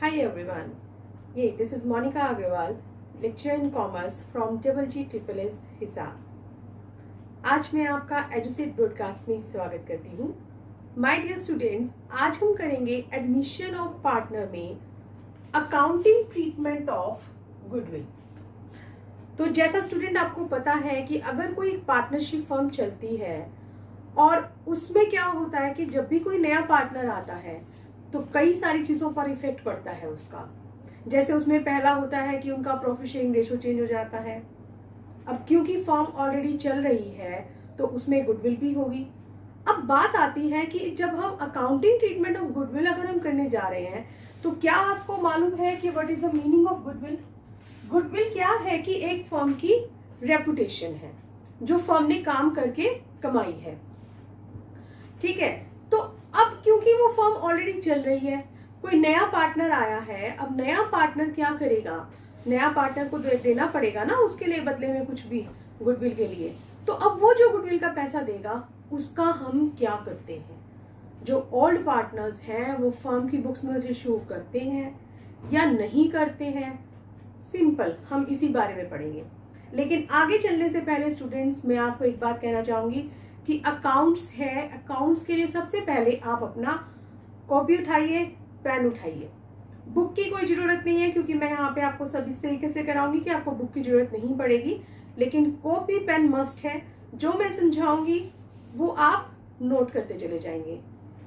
Hi everyone. This is Monica Agrawal, lecturer in commerce from GGSSS Hisar. आज मैं आपका Edusat broadcast में स्वागत करती हूँ। माय डियर स्टूडेंट्स, आज हम करेंगे एडमिशन ऑफ पार्टनर में अकाउंटिंग ट्रीटमेंट ऑफ गुडविल। तो जैसा स्टूडेंट आपको पता है कि अगर कोई पार्टनरशिप फर्म चलती है और उसमें क्या होता है कि जब भी कोई नया पार्टनर आता है तो कई सारी चीजों पर इफेक्ट पड़ता है उसका। जैसे उसमें पहला होता है कि उनका प्रॉफिट शेयरिंग रेशो चेंज हो जाता है। अब क्योंकि फर्म ऑलरेडी चल रही है तो उसमें गुडविल भी होगी। अब बात आती है कि जब हम अकाउंटिंग ट्रीटमेंट ऑफ गुडविल अगर हम करने जा रहे हैं तो क्या आपको मालूम है कि what is the meaning of goodwill? Goodwill क्या है कि एक फर्म की रेपुटेशन है जो फर्म ने काम करके कमाई है। ठीक है, तो अब क्योंकि वो फर्म ऑलरेडी चल रही है, कोई नया पार्टनर आया है। अब नया पार्टनर क्या करेगा? नया पार्टनर को देना पड़ेगा ना उसके लिए बदले में कुछ भी गुडविल के लिए। तो अब वो जो गुडविल का पैसा देगा उसका हम क्या करते हैं? जो ओल्ड पार्टनर्स हैं वो फर्म की बुक्स में उसे शो करते हैं या नहीं करते हैं? सिंपल, हम इसी बारे में पढ़ेंगे। लेकिन आगे चलने से पहले स्टूडेंट्स, मैं आपको एक बात कहना चाहूंगी कि अकाउंट्स है, अकाउंट्स के लिए सबसे पहले आप अपना कॉपी उठाइए, पेन उठाइए। बुक की कोई जरूरत नहीं है क्योंकि मैं यहाँ पे आपको सब इस तरीके से कराऊंगी कि आपको बुक की जरूरत नहीं पड़ेगी, लेकिन कॉपी पेन मस्ट है। जो मैं समझाऊंगी वो आप नोट करते चले जाएंगे।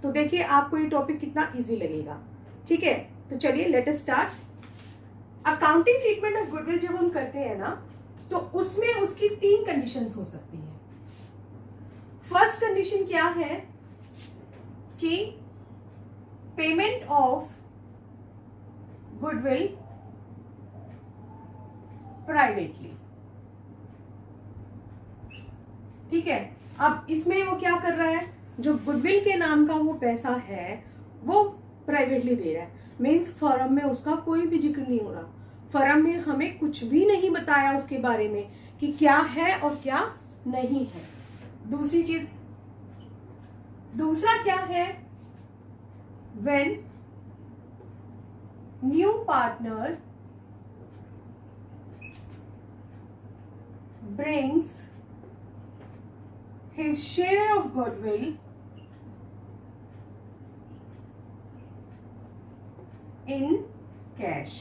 तो देखिए आपको ये टॉपिक कितना इजी लगेगा। ठीक है, तो चलिए let us start. Accounting treatment of goodwill जब हम करते हैं ना तो उसमें उसकी 3 कंडीशंस हो सकती है। फर्स्ट कंडीशन क्या है कि पेमेंट ऑफ गुडविल प्राइवेटली। ठीक है, अब इसमें वो क्या कर रहा है, जो गुडविल के नाम का वो पैसा है वो प्राइवेटली दे रहा है। मीन्स फर्म में उसका कोई भी जिक्र नहीं हो रहा। फर्म में हमें कुछ भी नहीं बताया उसके बारे में कि क्या है और क्या नहीं है। दूसरी चीज, दूसरा क्या है, when new partner brings his share of goodwill in cash।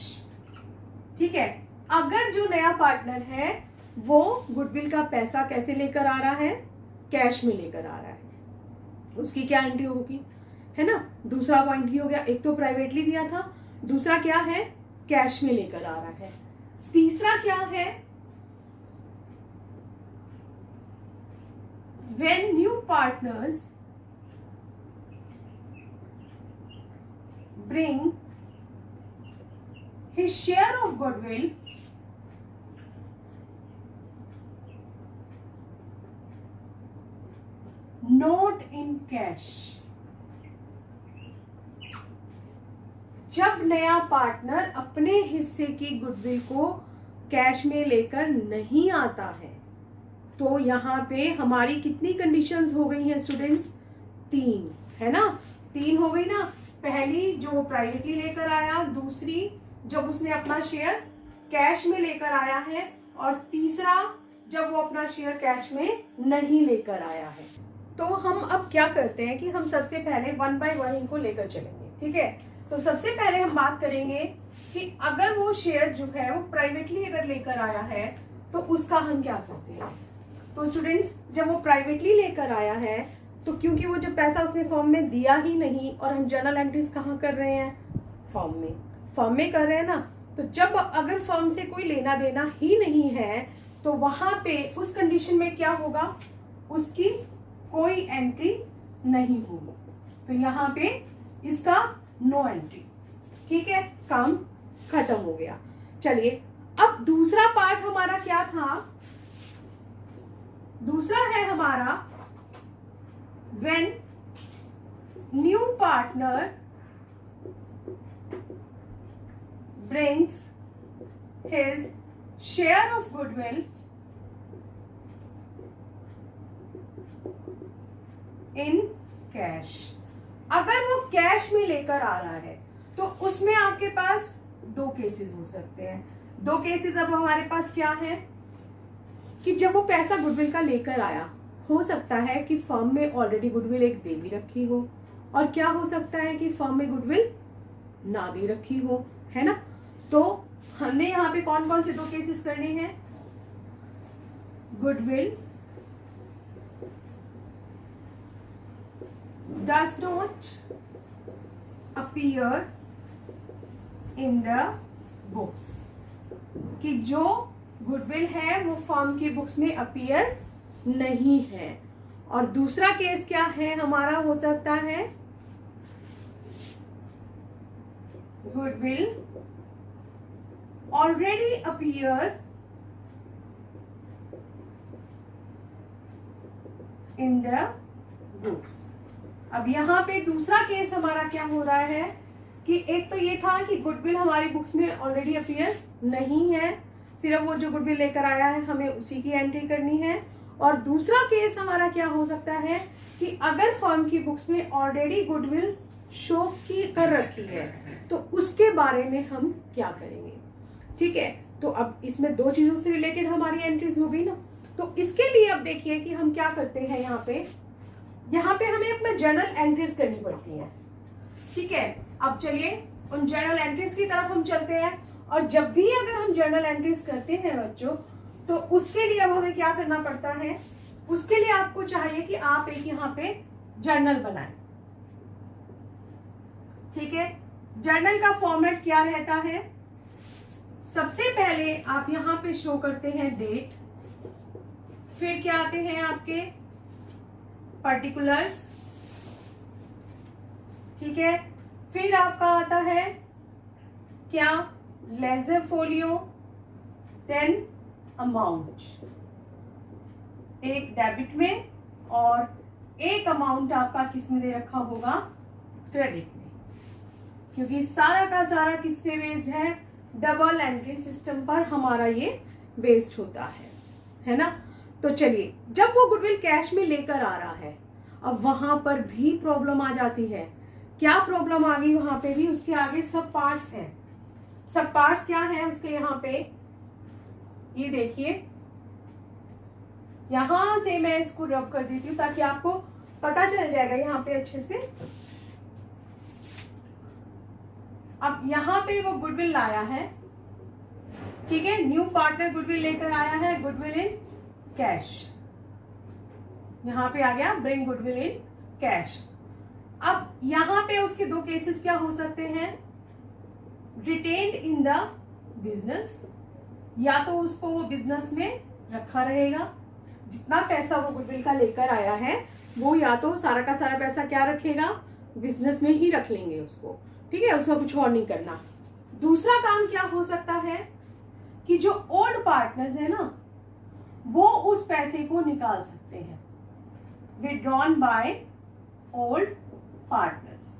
ठीक है, अगर जो नया पार्टनर है वो गुडविल का पैसा कैसे लेकर आ रहा है? कैश में लेकर आ रहा है। उसकी क्या एंट्री होगी, है ना? दूसरा पॉइंट ही हो गया। एक तो प्राइवेटली दिया था, दूसरा क्या है, कैश में लेकर आ रहा है। तीसरा क्या है, when new partners bring his share of goodwill not in cash। जब नया पार्टनर अपने हिस्से की गुडविल को कैश में लेकर नहीं आता है तो यहाँ पे हमारी कितनी कंडीशंस हो गई हैं स्टूडेंट्स? 3, है ना? 3 हो गई ना। पहली जो प्राइवेटली लेकर आया, दूसरी जब उसने अपना शेयर कैश में लेकर आया है, और तीसरा जब वो अपना शेयर कैश में नहीं लेकर आया है। तो हम अब क्या करते हैं कि हम सबसे पहले 1 बाय 1 इनको लेकर चलेंगे। ठीक है, तो सबसे पहले हम बात करेंगे कि अगर वो शेयर जो है वो प्राइवेटली अगर लेकर आया है तो उसका हम क्या करते हैं। तो स्टूडेंट्स, जब वो प्राइवेटली लेकर आया है तो क्योंकि वो जब पैसा उसने फॉर्म में दिया ही नहीं, और हम जर्नल एंट्रीज कहाँ कर रहे हैं? फॉर्म में कर रहे हैं ना। तो जब अगर फर्म से कोई लेना देना ही नहीं है तो वहां पे उस कंडीशन में क्या होगा, उसकी कोई एंट्री नहीं होगी। तो यहाँ पे इसका नो एंट्री। ठीक है, काम खत्म हो गया। चलिए, अब दूसरा पार्ट हमारा क्या था? दूसरा है हमारा when new partner brings his share of goodwill in cash। अगर वो कैश में लेकर आ रहा है तो उसमें आपके पास दो केसेस हो सकते हैं। दो केसेस अब हमारे पास क्या है कि जब वो पैसा गुडविल का लेकर आया, हो सकता है कि फर्म में ऑलरेडी गुडविल एक दे भी रखी हो, और क्या हो सकता है कि फर्म में गुडविल ना भी रखी हो, है ना। तो हमने यहाँ पे कौन कौन से दो केसेस करने हैं? Goodwill does not appear in the books, कि जो गुडविल है वो फर्म की बुक्स में अपीयर नहीं है। और दूसरा केस क्या है हमारा, हो सकता है goodwill already appear in the books. अब यहाँ पे दूसरा केस हमारा क्या हो रहा है कि एक तो ये था कि गुडविल हमारी बुक्स में ऑलरेडी अपीयर नहीं है, सिर्फ वो जो गुडविल लेकर आया है हमें उसी की एंट्री करनी है। और दूसरा केस हमारा क्या हो सकता है कि अगर फर्म की बुक्स में ऑलरेडी गुडविल शो की कर रखी है तो उसके बारे में हम क्या करेंगे। ठीक है, तो अब इसमें दो चीजों से रिलेटेड हमारी एंट्रीज हो गई ना। तो इसके लिए अब देखिए कि हम क्या करते हैं। यहाँ पे हमें अपना जर्नल एंट्रीज करनी पड़ती है। ठीक है, अब चलिए उन जर्नल एंट्रीज की तरफ हम चलते हैं। और जब भी अगर हम जर्नल एंट्रीज करते हैं बच्चों, तो उसके लिए अब हमें क्या करना पड़ता है, उसके लिए आपको चाहिए कि आप एक यहाँ पे जर्नल बनाएं। ठीक है, जर्नल का फॉर्मेट क्या रहता है? सबसे पहले आप यहाँ पे शो करते हैं डेट, फिर क्या आते हैं आपके पर्टिकुलर्स। ठीक है, फिर आपका आता है क्या, लेजर फोलियो, देन अमाउंट, एक डेबिट में और एक अमाउंट आपका किस में दे रखा होगा, क्रेडिट में, क्योंकि सारा का सारा किस पे बेस्ड है, डबल एंट्री सिस्टम पर हमारा ये बेस्ड होता है ना। तो चलिए, जब वो गुडविल कैश में लेकर आ रहा है, अब वहां पर भी प्रॉब्लम आ जाती है। क्या प्रॉब्लम आ गई वहां पे भी? उसके आगे सब पार्ट्स हैं। सब पार्ट्स क्या है उसके? यहाँ पे ये देखिए, यहां से मैं इसको रब कर देती हूँ ताकि आपको पता चल जाएगा यहाँ पे अच्छे से। अब यहाँ पे वो गुडविल लाया है, ठीक है, न्यू पार्टनर गुडविल लेकर आया है, गुडविल इन कैश, यहां पे आ गया ब्रिंग गुडविल इन कैश। अब यहां पे उसके दो केसेस क्या हो सकते हैं, रिटेन्ड इन द बिजनेस, या तो उसको वो बिजनेस में रखा रहेगा, जितना पैसा वो गुडविल का लेकर आया है वो या तो सारा का सारा पैसा क्या रखेगा, बिजनेस में ही रख लेंगे उसको। ठीक है, उसका कुछ और नहीं करना। दूसरा काम क्या हो सकता है कि जो ओल्ड पार्टनर्स है ना, वो उस पैसे को निकाल सकते हैं, विड्रॉन बाय ओल्ड पार्टनर्स।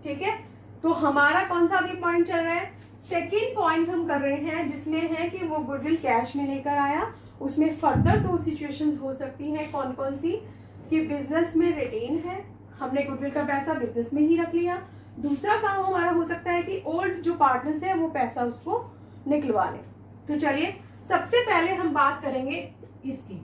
ठीक है, तो हमारा कौन सा अभी पॉइंट चल रहा है, सेकेंड पॉइंट हम कर रहे हैं, जिसमें है कि वो गुडविल कैश में लेकर आया। उसमें फर्दर दो सिचुएशंस हो सकती हैं, कौन कौन सी, कि बिजनेस में रिटेन है, हमने गुडविल का पैसा बिजनेस में ही रख लिया। दूसरा काम हमारा हो सकता है कि ओल्ड जो पार्टनर्स है वो पैसा उसको निकलवा ले। तो चलिए, सबसे पहले हम बात करेंगे इसकी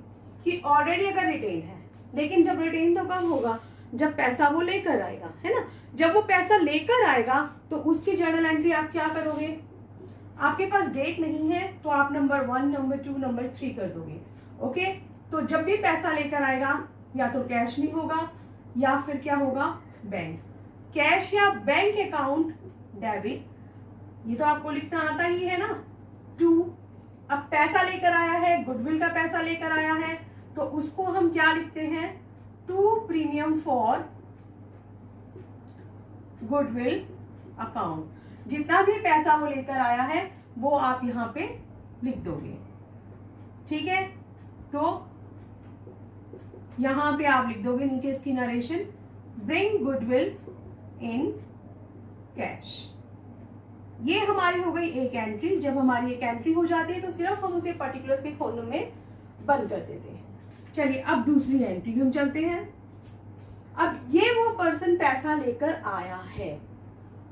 कि ऑलरेडी अगर रिटेन है, लेकिन जब रिटेन तो कब होगा, जब पैसा वो लेकर आएगा, है ना। जब वो पैसा लेकर आएगा तो उसकी जर्नल एंट्री आप क्या करोगे, आपके पास डेट नहीं है तो आप नंबर 1, नंबर 2, नंबर 3 कर दोगे। ओके, तो जब भी पैसा लेकर आएगा या तो कैश में होगा या फिर क्या होगा, बैंक, कैश या बैंक अकाउंट डेबिट, ये तो आपको लिखना आता ही है ना। 2, अब पैसा लेकर आया है, गुडविल का पैसा लेकर आया है, तो उसको हम क्या लिखते हैं, 2 प्रीमियम फॉर गुडविल अकाउंट। जितना भी पैसा वो लेकर आया है वो आप यहाँ पे लिख दोगे। ठीक है, तो यहां पे आप लिख दोगे नीचे इसकी narration, bring goodwill in cash. ये हमारी हो गई एक एंट्री। जब हमारी एक एंट्री हो जाती है तो सिर्फ हम उसे पर्टिकुलर्स के कॉलम में बंद कर देते हैं। चलिए, अब दूसरी एंट्री हम चलते हैं। अब ये वो पर्सन पैसा लेकर आया है,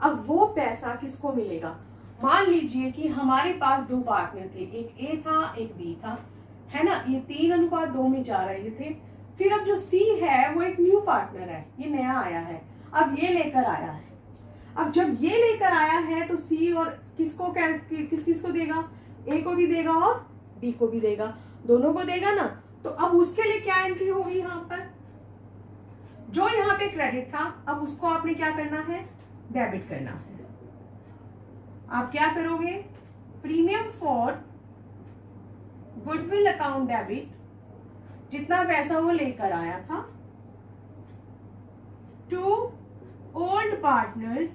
अब वो पैसा किसको मिलेगा? मान लीजिए कि हमारे पास दो पार्टनर थे, एक ए था एक बी था, है ना, ये 3:2 में जा रहे थे। फिर अब जो सी है वो एक न्यू पार्टनर है, ये नया आया है, अब ये लेकर आया है। अब जब ये लेकर आया है तो सी और किसको किसको देगा? ए को भी देगा और बी को भी देगा, दोनों को देगा ना। तो अब उसके लिए क्या एंट्री होगी यहाँ पर? जो यहाँ पे क्रेडिट था अब उसको आपने क्या करना है? डेबिट करना है। आप क्या करोगे? Premium for goodwill account debit, जितना पैसा वो लेकर आया था, to old partners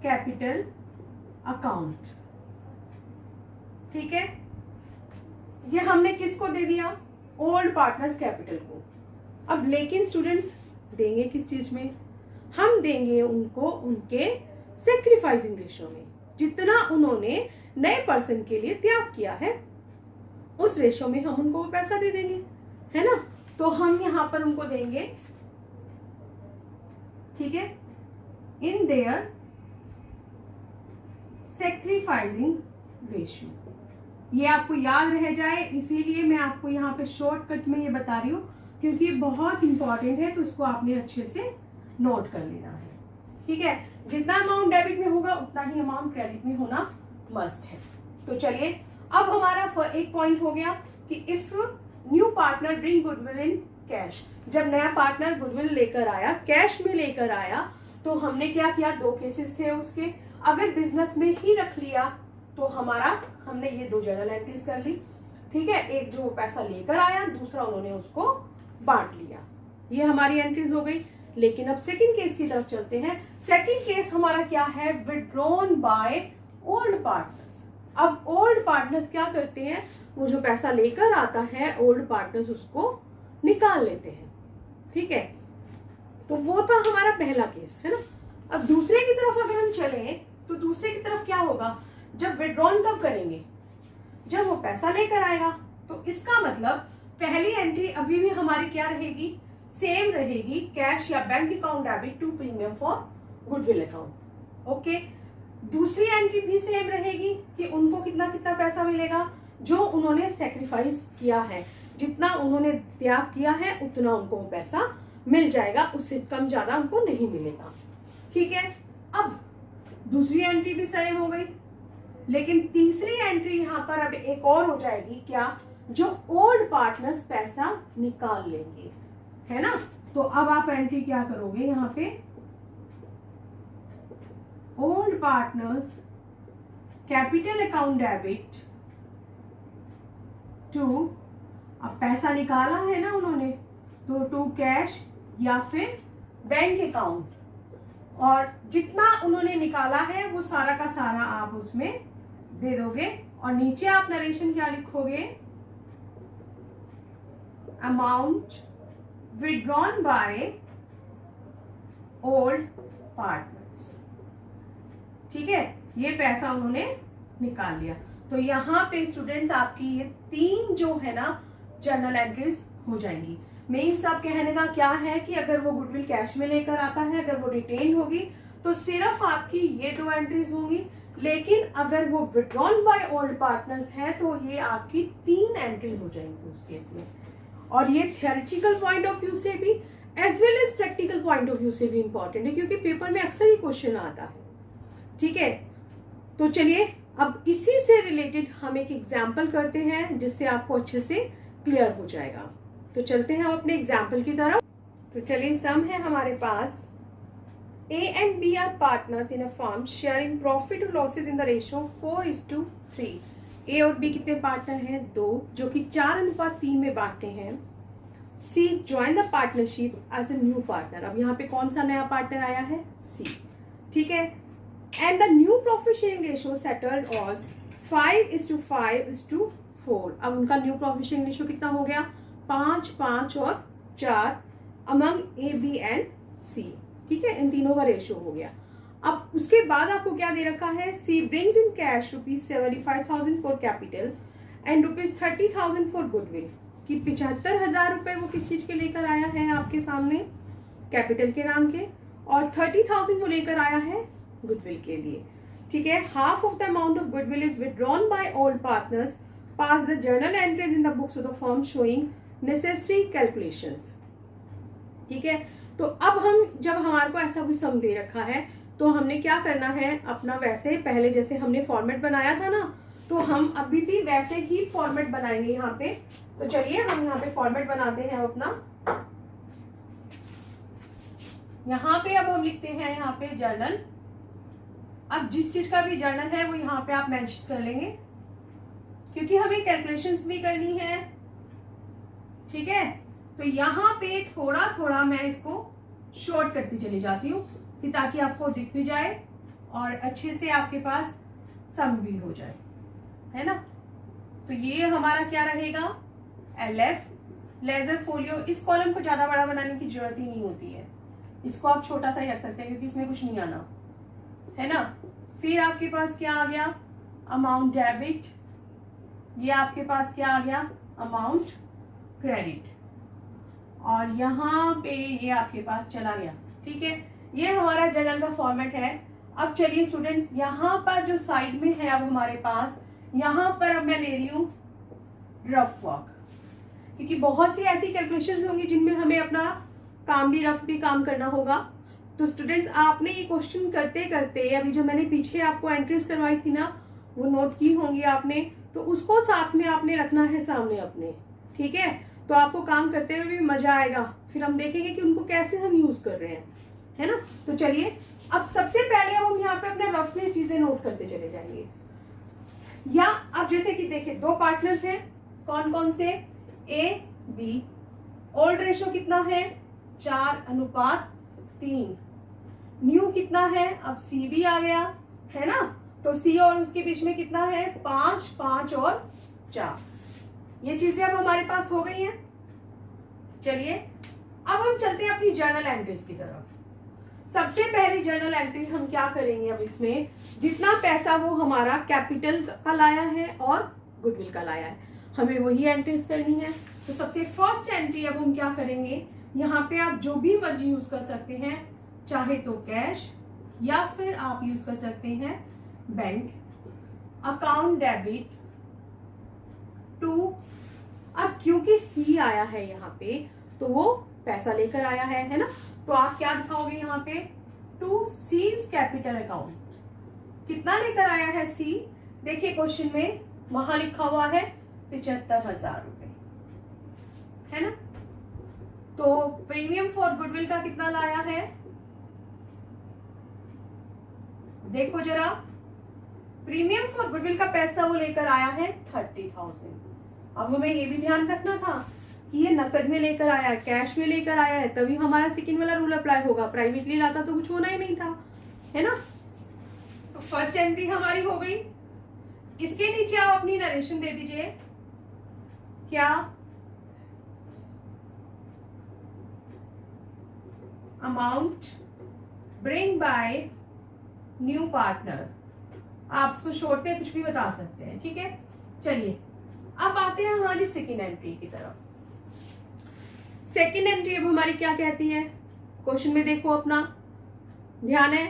capital account. ठीक है, ये हमने किसको दे दिया? ओल्ड पार्टनर्स कैपिटल को। अब लेकिन स्टूडेंट्स देंगे किस चीज में? हम देंगे उनको उनके सेक्रीफाइसिंग रेशियो में, जितना उन्होंने नए पर्सन के लिए त्याग किया है उस रेशियो में हम उनको वो पैसा दे देंगे, है ना। तो हम यहां पर उनको देंगे, ठीक है, इन देयर सेक्रीफाइसिंग रेशियो। ये आपको याद रह जाए, इसीलिए मैं आपको यहाँ पे शॉर्टकट में ये बता रही हूँ, क्योंकि बहुत इंपॉर्टेंट है, तो इसको आपने अच्छे से नोट कर लेना है। ठीक है, जितना अमाउंट डेबिट में होगा उतना ही अमाउंट क्रेडिट में होना मस्ट है। तो चलिए, अब हमारा एक पॉइंट हो गया कि if new partner bring goodwill in cash, जब नया पार्टनर गुडविल लेकर आया, कैश में लेकर आया, तो हमने क्या किया? दो केसेस थे उसके। अगर बिजनेस में ही रख लिया तो हमने ये दो जर्नल एंट्रीज कर ली, ठीक है, एक जो पैसा लेकर आया, दूसरा उन्होंने उसको बांट लिया, ये हमारी एंट्रीज हो गई। लेकिन अब सेकंड केस की तरफ चलते हैं। सेकंड केस हमारा क्या है? Withdrawn by old partners. अब ओल्ड पार्टनर्स क्या करते हैं? वो जो पैसा लेकर आता है, ओल्ड पार्टनर्स उसको निकाल लेते हैं। ठीक है, तो वो था हमारा पहला केस, है ना। अब दूसरे की तरफ अगर हम चले तो दूसरे की तरफ क्या होगा? जब विड्रॉन कब करेंगे? जब वो पैसा लेकर आएगा। तो इसका मतलब पहली एंट्री अभी भी हमारी क्या रहेगी? सेम रहेगी, कैश या bank account debit to premium for goodwill account. Okay, दूसरी एंट्री भी सेम रहेगी कि उनको कितना कितना पैसा मिलेगा, जो उन्होंने सेक्रीफाइस किया है, जितना उन्होंने त्याग किया है उतना उनको पैसा मिल जाएगा, उससे कम ज्यादा उनको नहीं मिलेगा। ठीक है, अब दूसरी एंट्री भी सेम हो गई, लेकिन तीसरी एंट्री यहां पर अब एक और हो जाएगी, क्या? जो ओल्ड पार्टनर्स पैसा निकाल लेंगे, है ना। तो अब आप एंट्री क्या करोगे यहां पे? Old partners capital account debit to, अब पैसा निकाला है ना उन्होंने, तो टू कैश या फिर बैंक अकाउंट, और जितना उन्होंने निकाला है वो सारा का सारा आप उसमें दे दोगे। और नीचे आप नरेशन क्या लिखोगे? Amount withdrawn by old partners. ठीक है, ये पैसा उन्होंने निकाल लिया। तो यहाँ पे स्टूडेंट्स आपकी ये तीन जो है ना जर्नल एंट्रीज हो जाएंगी। मीन्स आप कहने का क्या है कि अगर वो गुडविल कैश में लेकर आता है, अगर वो रिटेन होगी तो सिर्फ आपकी ये दो एंट्रीज होंगी, लेकिन अगर वो विड्रॉन बाय ओल्ड पार्टनर्स है तो ये आपकी तीन एंट्रीज हो जाएंगी उस केस में। और ये थियोरेटिकल पॉइंट ऑफ व्यू से भी as well as practical point of view से भी इंपॉर्टेंट है, क्योंकि पेपर में अक्सर ही क्वेश्चन आता है। ठीक है, तो चलिए अब इसी से रिलेटेड हम एक एग्जाम्पल करते हैं जिससे आपको अच्छे से क्लियर हो जाएगा। तो चलते हैं हम अपने एग्जाम्पल की तरफ। तो चलिए, सम है हमारे पास, A and B are partners in a firm sharing profit or losses in the ratio 4:3। A और B कितने पार्टनर हैं? दो, जो कि 4:3 में बांटते हैं। C join the partnership as a new partner। अब यहाँ पे कौन सा नया पार्टनर आया है? C। ठीक है, and the new profit sharing ratio settled was 5:5:4। अब उनका न्यू प्रॉफिट शेयरिंग रेशियो कितना हो गया? 5, 5 और 4 among A, B and C। ठीक है, इन तीनों का रेशियो हो गया। अब उसके बाद आपको क्या दे रखा है? C brings in cash ₹75,000 for capital and ₹30,000 for goodwill. कि 75,000 रुपए वो किस चीज के लेकर आया है आपके सामने, कैपिटल के नाम के, और 30,000 वो लेकर आया है गुडविल के लिए। ठीक है, half of the amount of goodwill is withdrawn bye all partners, pass the journal entries in the books of the firm showing necessary calculations. ठीक है, तो अब हम जब हमारे को ऐसा कोई सम दे रखा है तो हमने क्या करना है, अपना वैसे पहले जैसे हमने फॉर्मेट बनाया था ना, तो हम अभी भी वैसे ही फॉर्मेट बनाएंगे यहाँ पे। तो चलिए हम यहाँ पे फॉर्मेट बनाते हैं अपना। यहाँ पे अब हम लिखते हैं यहाँ पे जर्नल। अब जिस चीज का भी जर्नल है वो यहाँ पे आप मेंशन कर लेंगे, क्योंकि हमें कैलकुलेशंस भी करनी है। ठीक है, तो यहाँ पे थोड़ा थोड़ा मैं इसको शॉर्ट करती चली जाती हूँ कि ताकि आपको दिख भी जाए और अच्छे से आपके पास सम भी हो जाए, है ना। तो ये हमारा क्या रहेगा, LF लेजर फोलियो। इस कॉलम को ज्यादा बड़ा बनाने की जरूरत ही नहीं होती है, इसको आप छोटा सा ही रख सकते हैं क्योंकि इसमें कुछ नहीं आना, है ना। फिर आपके पास क्या आ गया, अमाउंट डेबिट। ये आपके पास क्या आ गया, अमाउंट क्रेडिट। और यहाँ पे ये आपके पास चला गया। ठीक है, ये हमारा जर्नल का फॉर्मेट है। अब चलिए स्टूडेंट्स, यहाँ पर जो साइड में है अब हमारे पास, यहाँ पर अब मैं ले रही हूँ रफ वर्क, क्योंकि बहुत सी ऐसी कैलकुलेशंस होंगी जिनमें हमें अपना काम भी रफ भी काम करना होगा। तो स्टूडेंट्स, आपने ये क्वेश्चन करते करते अभी जो मैंने पीछे आपको एंट्रीज करवाई थी ना, वो नोट की होंगी आपने, तो उसको साथ में आपने रखना है सामने अपने। ठीक है, तो आपको काम करते हुए भी मजा आएगा, फिर हम देखेंगे कि उनको कैसे हम यूज कर रहे हैं, है ना। तो चलिए अब सबसे पहले अब हम यहाँ पे अपने रफ में चीजें नोट करते चले जाएंगे। या अब जैसे कि देखिए, दो पार्टनर्स हैं, कौन कौन से, A, B। ओल्ड रेशो कितना है, 4:3। न्यू कितना है, अब C भी आ गया, है ना। तो C और उसके बीच में कितना है, 5, 5 और 4। ये चीजें अब हमारे पास हो गई हैं। चलिए अब हम चलते हैं अपनी जर्नल एंट्रीज की तरफ। सबसे पहली जर्नल एंट्री हम क्या करेंगे, अब इसमें जितना पैसा वो हमारा कैपिटल का लाया है और गुडविल का लाया है, हमें वही एंट्रीज करनी है। तो सबसे फर्स्ट एंट्री अब हम क्या करेंगे, यहाँ पे आप जो भी मर्जी यूज कर सकते हैं, चाहे तो कैश या फिर आप यूज कर सकते हैं बैंक अकाउंट डेबिट टू। अब क्योंकि C आया है यहाँ पे, तो वो पैसा लेकर आया है ना। तो आप क्या दिखाओगे यहाँ पे, टू C's कैपिटल अकाउंट। कितना लेकर आया है C, देखिए क्वेश्चन में वहां लिखा हुआ है 75,000 रुपए, है ना। तो प्रीमियम फॉर गुडविल का कितना लाया है, देखो जरा, प्रीमियम फॉर गुडविल का पैसा वो लेकर आया है 30,000। अब हमें ये भी ध्यान रखना था कि ये नकद में लेकर आया है, कैश में लेकर आया है, तभी हमारा सेकंड वाला रूल अप्लाई होगा। प्राइवेटली लाता तो कुछ होना ही नहीं था, है ना। तो फर्स्ट एंट्री हमारी हो गई। इसके नीचे आप अपनी नरेशन दे दीजिए, क्या, amount bring by new partner. आप इसको शॉर्ट में कुछ भी बता सकते हैं, ठीक है। चलिए अब आते हैं हमारी सेकेंड एंट्री की तरफ। सेकेंड एंट्री अब हमारी क्या कहती है, क्वेश्चन में देखो अपना ध्यान है,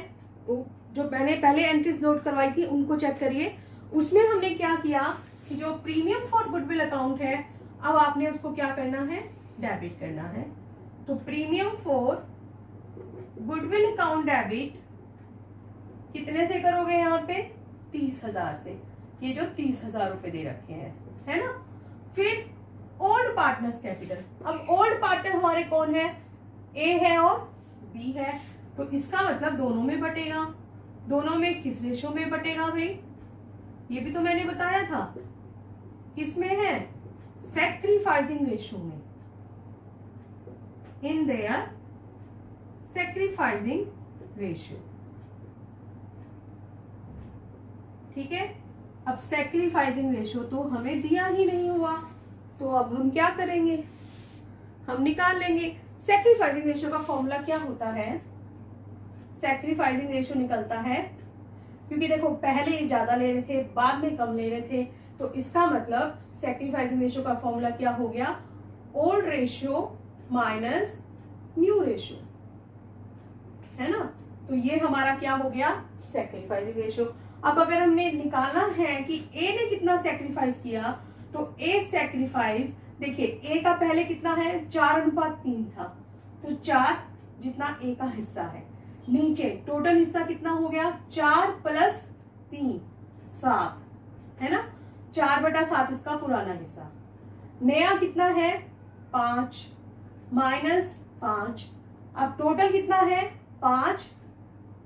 जो मैंने पहले एंट्रीज नोट करवाई थी उनको चेक करिए। उसमें हमने क्या किया कि जो प्रीमियम फॉर गुडविल अकाउंट है, अब आपने उसको क्या करना है, डेबिट करना है। तो premium for goodwill account debit कितने से करोगे, यहाँ पे 30,000 से। ये जो 30,000 रुपए दे रखे हैं, है ना। फिर ओल्ड पार्टनर्स कैपिटल। अब ओल्ड पार्टनर हमारे कौन है, A है और B है, तो इसका मतलब दोनों में बटेगा। दोनों में किस रेशो में बटेगा भाई, ये भी तो मैंने बताया था, किस में है, सैक्रिफाइसिंग रेशो में, इन देयर सैक्रिफाइसिंग रेशियो। ठीक है, अब सैक्रिफाइसिंग रेशियो तो हमें दिया ही नहीं हुआ, तो अब हम क्या करेंगे, हम निकाल लेंगे। सैक्रिफाइसिंग रेशियो का फॉर्मूला क्या होता है, सैक्रिफाइसिंग रेशियो निकलता है, क्योंकि देखो पहले ज्यादा ले रहे थे, बाद में कम ले रहे थे, तो इसका मतलब सैक्रिफाइसिंग रेशियो का फॉर्मूला क्या हो गया, old ratio minus new ratio, है ना। तो ये हमारा क्या हो गया, सैक्रिफाइसिंग रेशियो। अब अगर हमने निकालना है कि ए ने कितना सैक्रिफाइस किया, तो ए सैक्रिफाइस, देखिए ए का पहले कितना है 4:3 था, तो 4 जितना ए का हिस्सा है, नीचे टोटल हिस्सा कितना हो गया 4 + 3 7, है ना। 4/7 इसका पुराना हिस्सा, नया कितना है 5 -5, अब टोटल कितना है 5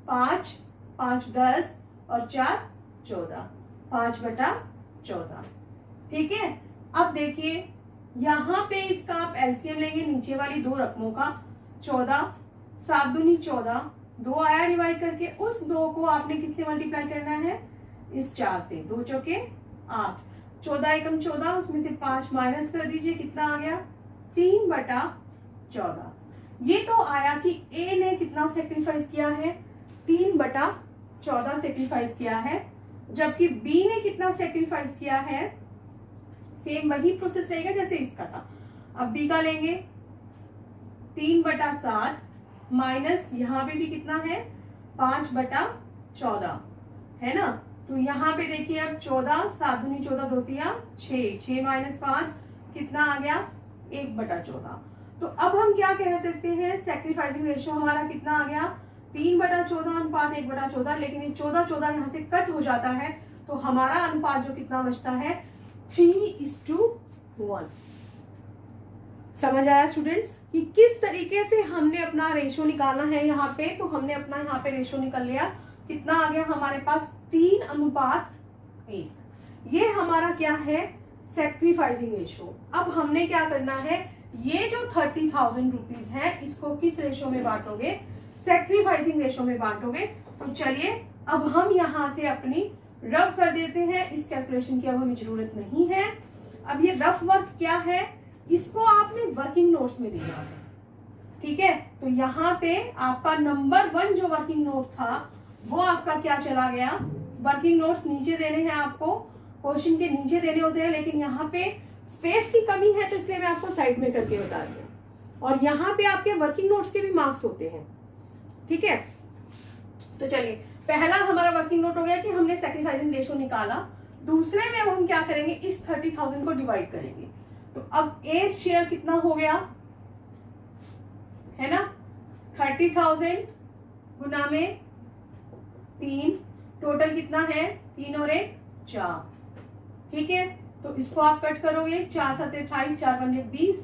5 5 10 और 4 14, 5/14, ठीक है। अब देखिए यहां पे इसका आप एलसीएम लेंगे नीचे वाली दो रकमों का, 14 7 दूनी 14, 2 आया डिवाइड करके, उस 2 को आपने किससे मल्टीप्लाई करना है, इस 4 से, 2 चौके 8, 14 एकम 14, उसमें से 5 माइनस कर दीजिए, कितना आ गया 3/14। ये तो आया कि ए ने कितना सेक्रीफाइस किया है, 3/14 सेक्रीफाइस किया है, जबकि बी ने कितना सेक्रीफाइस किया है, सेम वही प्रोसेस रहेगा जैसे इसका था। अब बी का लेंगे 3/7 माइनस यहाँ पे भी कितना है 5/14, है ना। तो यहाँ पे देखिए अब 14 7 दूनी 14 2 तिया 6, 6 - 5 कितना आ गया 1/14। तो अब हम क्या कह सकते हैं, सैक्रिफाइसिंग रेशियो हमारा कितना आ गया 3/14 अनुपात 1/14, लेकिन ये 14 यहाँ से कट हो जाता है, तो हमारा अनुपात जो कितना बचता है 3:1। समझ आया स्टूडेंट्स कि किस तरीके से हमने अपना रेशियो निकालना है। यहाँ पे तो हमने अपना यहाँ पे रेशियो निकाल लिया, कितना आ गया हमारे पास 3:1। ये हमारा क्या है सैक्रिफाइसिंग रेशियो। अब हमने क्या करना है, ये जो 30,000 रुपीज है इसको किस रेशियो में बांटोगे, सैक्रिफाइसिंग रेशियो में बांटोगे। तो चलिए अब हम यहाँ से अपनी रफ कर देते हैं, इस कैलकुलेशन की अब हमें जरूरत नहीं है। अब ये रफ वर्क क्या है, इसको आपने वर्किंग नोट्स में दिया है, ठीक है। तो यहाँ पे आपका नंबर 1 जो वर्किंग नोट था वो आपका क्या चला गया, वर्किंग नोट्स नीचे देने हैं आपको, क्वेश्चन के नीचे देने होते हैं, लेकिन यहाँ पे स्पेस की कमी है तो इसलिए मैं आपको साइड में करके बता रही हूँ। और यहाँ पे आपके वर्किंग नोट्स के भी मार्क्स होते हैं, ठीक है। तो चलिए पहला हमारा वर्किंग नोट हो गया कि हमने सैक्रिफाइसिंग रेशियो निकाला। दूसरे में अब हम क्या करेंगे, इस 30,000 को डिवाइड करेंगे। तो अब ए शेयर कितना हो गया, है ना, 30,000 गुना में 3, टोटल कितना है 3 और 1 4, ठीक है। तो इसको आप कट करोगे, 4 7 28, 4 5 20,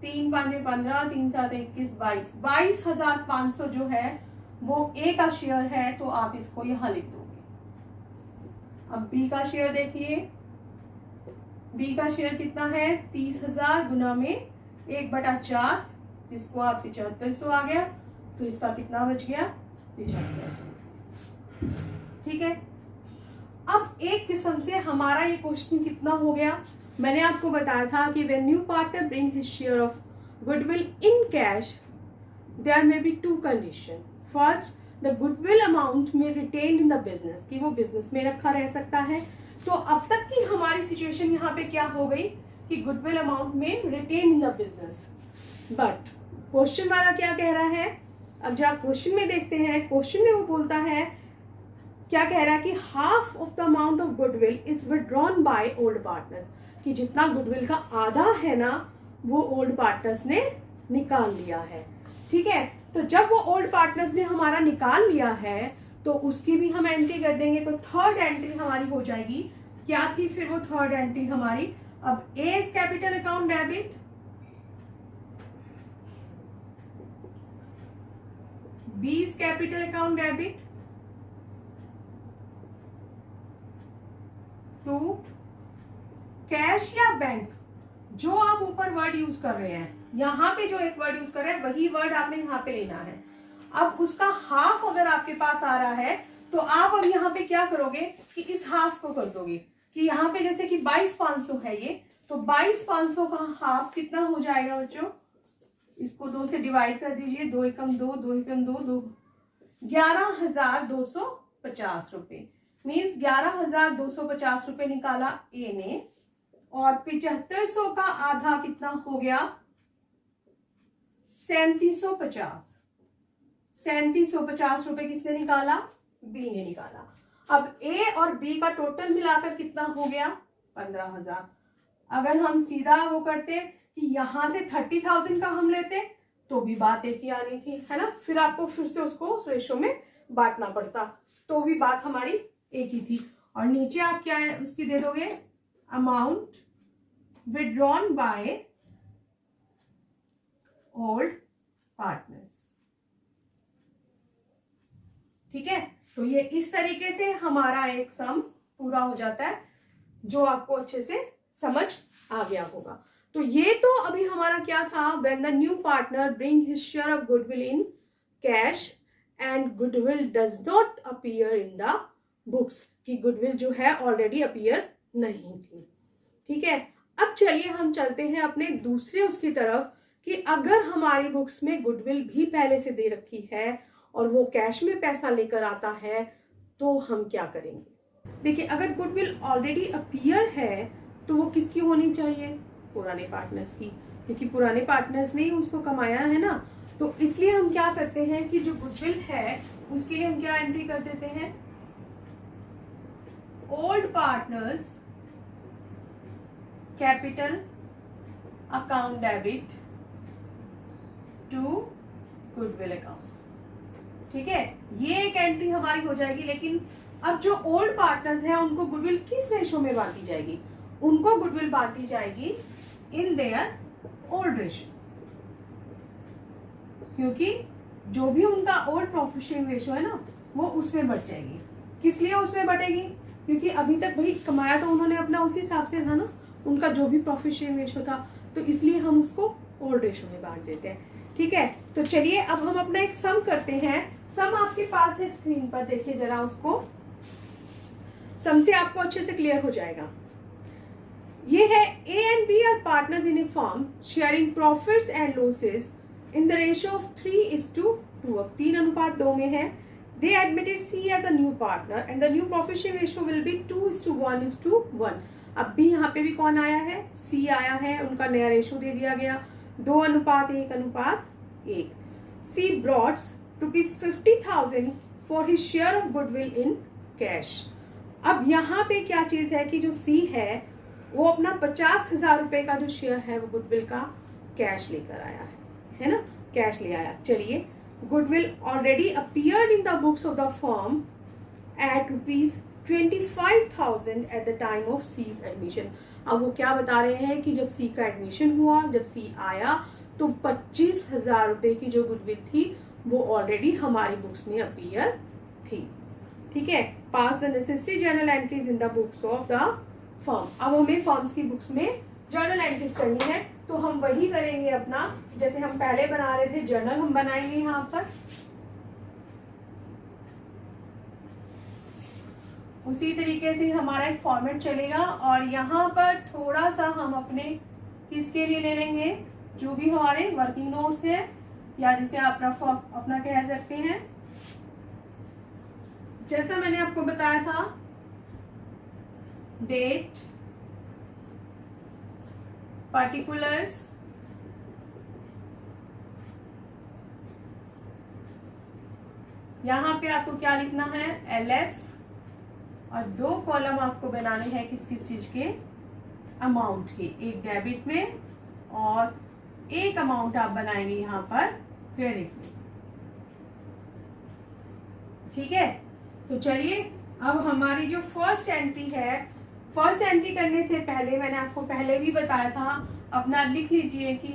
3 5 15, 3 7 21 22, 22,500 जो है वो ए का शेयर है, तो आप इसको यहां लिख दोगे। अब बी का शेयर देखिए, बी का शेयर कितना है 30,000 गुना में 1/4, जिसको आप 7500 आ गया, तो इसका कितना बच गया 7500, ठीक है। अब एक किस्म से हमारा ये क्वेश्चन कितना हो गया, मैंने आपको बताया था कि when new partner bring his share of goodwill in cash, there may be 2 condition. First, the goodwill amount में रिटेन्ड इन द बिजनेस, कि वो बिजनेस में रखा रह सकता है। तो अब तक की हमारी सिचुएशन यहाँ पे क्या हो गई कि गुडविल अमाउंट में retain in the business, but question वाला क्या कह रहा है, अब जब क्वेश्चन में देखते हैं, क्वेश्चन में वो बोलता है, क्या कह रहा है कि half of the amount of goodwill is withdrawn by old partners, कि जितना गुडविल का आधा है ना वो ओल्ड पार्टनर्स ने निकाल लिया है, ठीक है। तो जब वो ओल्ड पार्टनर्स ने हमारा निकाल लिया है तो उसकी भी हम एंट्री कर देंगे। तो थर्ड एंट्री हमारी हो जाएगी, क्या थी फिर वो थर्ड एंट्री हमारी, अब A is capital account debit, B is capital account debit, to cash या बैंक, जो आप ऊपर वर्ड यूज कर रहे हैं, यहां पे जो एक वर्ड यूज कर रहे हैं वही वर्ड आपने यहाँ पे लेना है। अब उसका हाफ अगर आपके पास आ रहा है तो आप अब यहाँ पे क्या करोगे कि इस हाफ को कर दोगे, कि यहाँ पे जैसे कि 22,500 है ये, तो 22,500 का हाफ कितना हो जाएगा बच्चों, इसको 2 से डिवाइड कर दीजिए, 2 एकम 2, 2 एकम 2, 2 11,250 रुपए, मीन्स 11,250 रुपए निकाला ए ने और 7500 का आधा कितना हो गया? 3750। 3750 रुपए किसने निकाला? बी ने निकाला। अब ए और बी का टोटल मिलाकर कितना हो गया? 15,000। अगर हम सीधा वो करते कि यहां से 30,000 का हम लेते तो भी बात एक ही आनी थी, है ना? फिर आपको फिर से उसको उस रेशो में बांटना पड़ता, तो भी बात हमारी एक ही थी। और नीचे आप क्या है उसकी दे दोगे? Amount withdrawn by old partners. ठीक है, तो ये इस तरीके से हमारा एक सम पूरा हो जाता है, जो आपको अच्छे से समझ आ गया होगा। तो ये तो अभी हमारा क्या था? When the new partner bring his share of goodwill in cash and goodwill does not appear in the books, कि गुडविल जो है ऑलरेडी अपीयर नहीं थी। ठीक है, अब चलिए हम चलते हैं अपने दूसरे उसकी तरफ, कि अगर हमारी बुक्स में गुडविल भी पहले से दे रखी है और वो कैश में पैसा लेकर आता है, तो हम क्या करेंगे? देखिए, अगर गुडविल ऑलरेडी अपीयर है तो वो किसकी होनी चाहिए? पुराने पार्टनर्स की, क्योंकि पुराने पार्टनर्स ने ही उसको कमाया है ना। तो इसलिए हम क्या करते हैं कि जो गुडविल है उसके लिए हम क्या एंट्री कर देते हैं? Old partners capital account debit to goodwill account. ठीक है, ये एक एंट्री हमारी हो जाएगी। लेकिन अब जो ओल्ड पार्टनर्स हैं उनको गुडविल किस रेशो में बांटी जाएगी? उनको गुडविल बांटी जाएगी इन देयर ओल्ड रेशो, क्योंकि जो भी उनका ओल्ड प्रॉफिट शेयरिंग रेशो है ना, वो उसमें बढ़ जाएगी। किस लिए उसमें बढ़ेगी? क्योंकि अभी तक भाई कमाया तो उन्होंने अपना उसी हिसाब से था ना, उनका जो भी प्रॉफिट शेयरिंग रेशो था, तो इसलिए हम उसको ओल्ड रेशो में बांट देते हैं। ठीक है, तो चलिए अब हम अपना एक सम करते हैं। सम आपके पास है स्क्रीन पर, देखिए जरा उसको, सम से आपको अच्छे से क्लियर हो जाएगा। ये है A and B are partners in a firm sharing profits and losses in the ratio of 3:2। अब 3:2 में है। They admitted C as a new partner and the new profit sharing ratio will be 2:1:1। अब भी यहाँ पे भी कौन आया है? सी आया है, उनका नया रेशियो दे दिया गया 2:1:1। C brought ₹50,000 for his share of goodwill in cash. अब यहाँ पे क्या चीज है कि जो सी है वो अपना 50,000 रुपए का जो शेयर है वो गुडविल का कैश लेकर आया है ना? कैश ले आया। चलिए, goodwill already appeared in the books of the firm at ₹25,000 at the time of C's admission. अब वो क्या बता रहे हैं कि जब सी का एडमिशन हुआ, जब सी आया, तो 25,000 रुपए की जो गुडविल थी वो ऑलरेडी हमारी बुक्स में अपीयर थी। ठीक है, pass the necessary journal entries in the books of the firm. अब हमें फर्म्स की बुक्स में जर्नल एंट्रीज करनी है, तो हम वही करेंगे अपना, जैसे हम पहले बना रहे थे जर्नल हम बनाएंगे यहाँ पर। उसी तरीके से हमारा एक फॉर्मेट चलेगा, और यहाँ पर थोड़ा सा हम अपने किसके लिए ले लेंगे? जो भी हमारे वर्किंग नोट्स है, या जिसे आप अपना कह सकते हैं। जैसा मैंने आपको बताया था, डेट, पर्टिकुलर्स, यहां पे आपको क्या लिखना है? LF, और 2 कॉलम आपको बनाने हैं किस किस चीज के? अमाउंट के। एक डेबिट में और एक अमाउंट आप बनाएंगे यहां पर क्रेडिट में। ठीक है, तो चलिए अब हमारी जो फर्स्ट एंट्री है, फर्स्ट एंट्री करने से पहले मैंने आपको पहले भी बताया था, अपना लिख लीजिए कि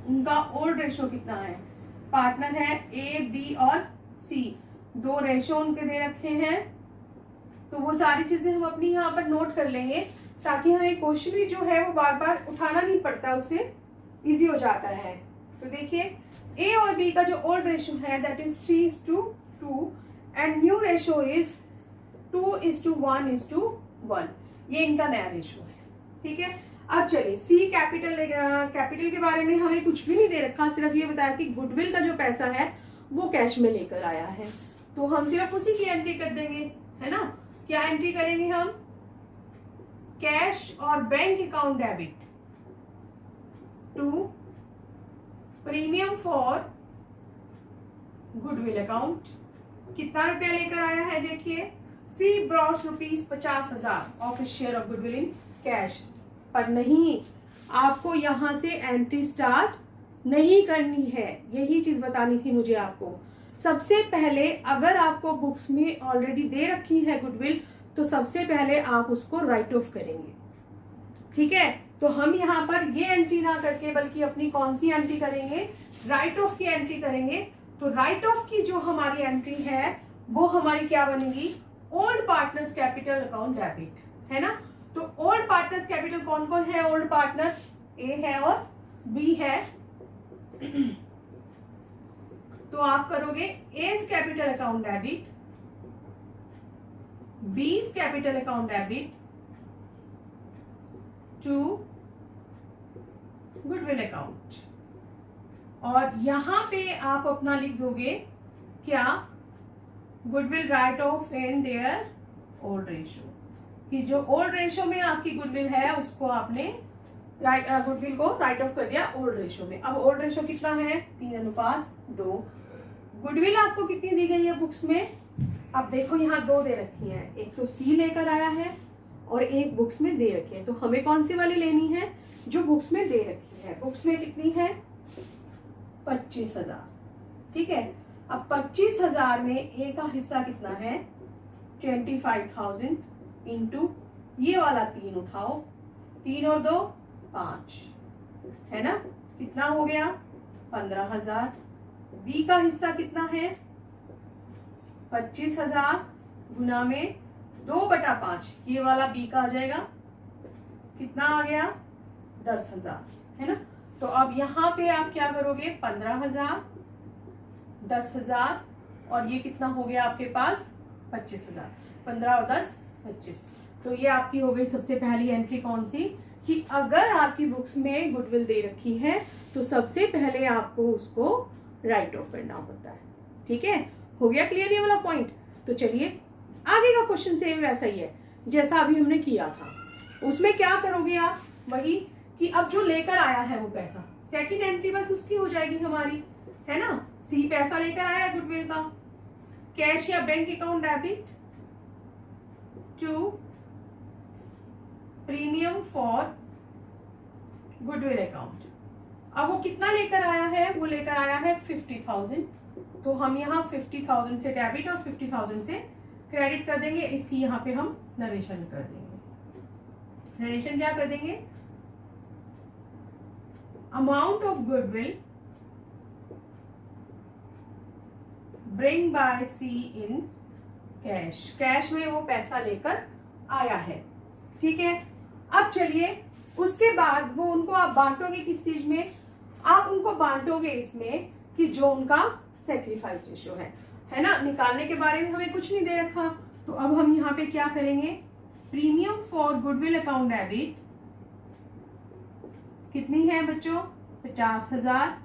उनका ओल्ड रेशो कितना है। पार्टनर है ए, बी और सी, 2 रेशो उनके दे रखे हैं। तो वो सारी चीजें हम अपनी यहाँ पर नोट कर लेंगे, ताकि हमें क्वेश्चन भी जो है वो बार बार उठाना नहीं पड़ता, उससे इजी हो जाता है। तो देखिए, ए और बी का जो ओल्ड रेशो है that is 3:2 and new ratio is 2:1:1। ये इनका नया रेशो है। ठीक है, अब चलिए सी कैपिटल के बारे में हमें कुछ भी नहीं दे रखा, सिर्फ ये बताया कि गुडविल का जो पैसा है वो कैश में लेकर आया है, तो हम सिर्फ उसी की एंट्री कर देंगे, है ना? क्या एंट्री करेंगे हम? कैश और bank account debit to premium for goodwill account. कितना रुपया लेकर आया है देखिए, C brought ₹50,000 of share of goodwill in cash. पर नहीं, आपको यहां से एंट्री स्टार्ट नहीं करनी है, यही चीज बतानी थी मुझे आपको। सबसे पहले अगर आपको बुक्स में ऑलरेडी दे रखी है गुडविल, तो सबसे पहले आप उसको राइट ऑफ करेंगे, ठीक है। तो हम यहाँ पर ये एंट्री ना करके बल्कि अपनी कौन सी एंट्री करेंगे, राइट ऑफ की एंट्री करेंगे। तो राइट ऑफ की जो हमारी एंट्री है वो हमारी क्या बनेगी, old partners capital account debit, है ना। तो ओल्ड पार्टनर्स कैपिटल कौन कौन है, ओल्ड पार्टनर ए है और बी है। तो आप करोगे S capital account debit, B's capital account debit to goodwill account. और यहां पे आप अपना लिख दोगे क्या, goodwill write off in their old ratio, कि जो ओल्ड रेशियो में आपकी गुडविल है उसको आपने गुडविल को राइट ऑफ कर दिया ओल्ड रेशियो में। अब ओल्ड रेशियो कितना है, 3:2। गुडविल आपको कितनी दी गई है बुक्स में, अब देखो यहाँ 2 दे रखी है, एक तो सी लेकर आया है और एक बुक्स में दे रखी है। तो हमें कौन सी वाली लेनी है, जो बुक्स में दे रखी है। बुक्स में कितनी है, 25,000, ठीक है। अब 25,000 में ए का हिस्सा कितना है, 25,000 इंटू ये वाला 3 उठाओ, 3 और 2 5, है ना। कितना हो गया, 15,000। बी का हिस्सा कितना है, 25,000 गुना में 2/5, ये वाला बी का आ जाएगा, कितना आ गया, 10,000, है ना। तो अब यहाँ पे आप क्या करोगे, 15,000, 10,000 और ये कितना हो गया आपके पास 25,000, 15 और 10 25। तो ये आपकी हो गई सबसे पहली एंट्री कौन सी, कि अगर आपकी बुक्स में गुडविल दे रखी है तो सबसे पहले आपको उसको राइट ऑफ करना होता है, ठीक है। हो गया क्लियर ये वाला पॉइंट। तो चलिए आगे का क्वेश्चन सेम वैसा ही है जैसा अभी हमने किया था। उसमें क्या करोगे आप, वही कि अब जो लेकर आया है वो पैसा, सेकंड एंट्री बस उसकी हो जाएगी हमारी, है ना। सी पैसा लेकर आया है गुडविल का, कैश या bank account debit to premium for goodwill account. अब वो कितना लेकर आया है, वो लेकर आया है 50,000। तो हम यहाँ 50,000 से डेबिट और 50,000 से क्रेडिट कर देंगे। इसकी यहाँ पे हम नरेशन कर देंगे। नरेशन क्या कर देंगे, amount of goodwill bring by C in cash, cash में वो पैसा लेकर आया है, ठीक है। अब चलिए उसके बाद वो उनको आप बांटोगे किस चीज में, आप उनको बांटोगे इसमें कि जो उनका सैक्रिफाइस रेशियो है ना। निकालने के बारे में हमें कुछ नहीं दे रखा, तो अब हम यहाँ पे क्या करेंगे, premium for goodwill account debit कितनी है बच्चों, 50,000